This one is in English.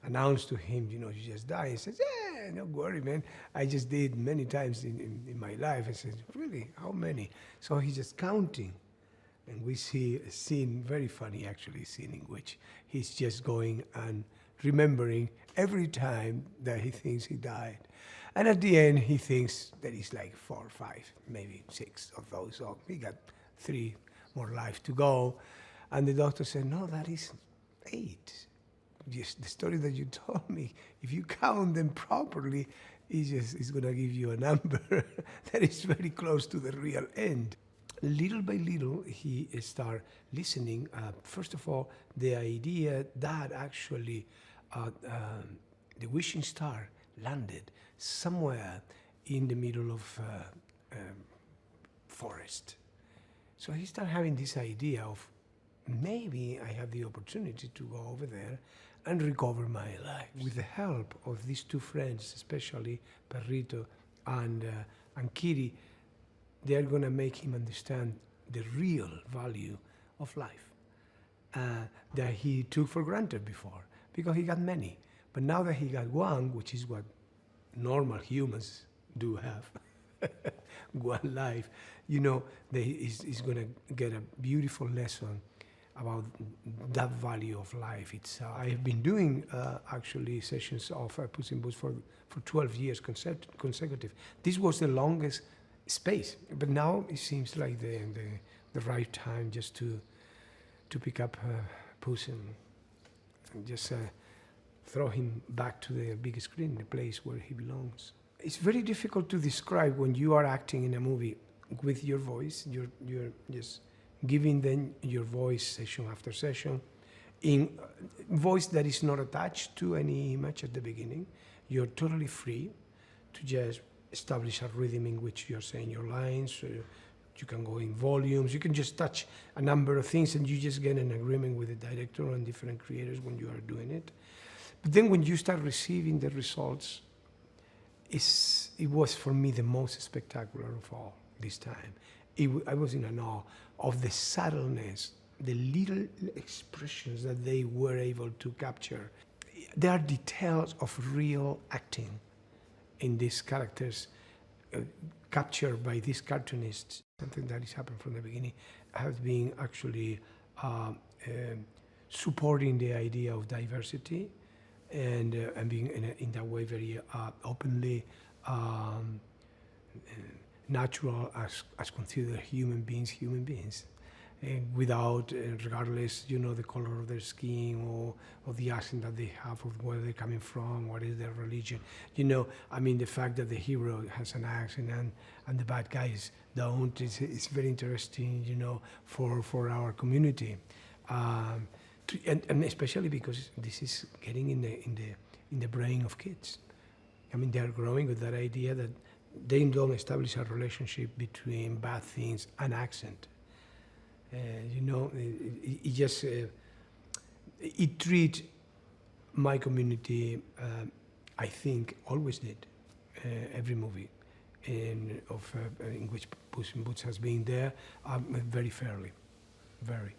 announced to him, you just died. He says, yeah, don't worry, man. I just did many times in my life. I said, really? How many? So he's just counting. And we see a scene, very funny actually, scene in which he's just going and remembering every time that he thinks he died. And at the end, he thinks that it's like 4 or 5, maybe 6 of those. So he got 3 more lives to go. And the doctor said, no, that is 8. Just the story that you told me, if you count them properly, it's going to give you a number that is very close to the real end. Little by little, he started listening. First of all, the idea that actually the wishing star landed somewhere in the middle of forest. So he started having this idea of maybe I have the opportunity to go over there and recover my life. With the help of these 2 friends, especially Perrito and Kitty, they're going to make him understand the real value of life that he took for granted before, because he got many. But now that he got one, which is what normal humans do have, one life, he's going to get a beautiful lesson about that value of life itself. I have been doing actually sessions of Puss in Boots for 12 years consecutive. This was the longest space, but now it seems like the right time just to pick up Puss and just throw him back to the big screen, the place where he belongs. It's very difficult to describe when you are acting in a movie with your voice. You're just giving them your voice session after session, in voice that is not attached to any image at the beginning. You're totally free to just establish a rhythm in which you're saying your lines. You can go in volumes. You can just touch a number of things, and you just get an agreement with the director and different creators when you are doing it. But then when you start receiving the results, it was for me the most spectacular of all this time. I was in awe of the subtleness, the little expressions that they were able to capture. There are details of real acting in these characters captured by these cartoonists. Something that has happened from the beginning has been actually supporting the idea of diversity and being in that way very openly natural as considered human beings, without, regardless, the color of their skin or the accent that they have, or where they're coming from, what is their religion. The fact that the hero has an accent and the bad guys don't, it's very interesting, for our community. And especially because this is getting in the brain of kids. They're growing with that idea that they don't establish a relationship between bad things and accent. It just it treats my community. I think always did every movie in which Puss in Boots has been there very fairly, very.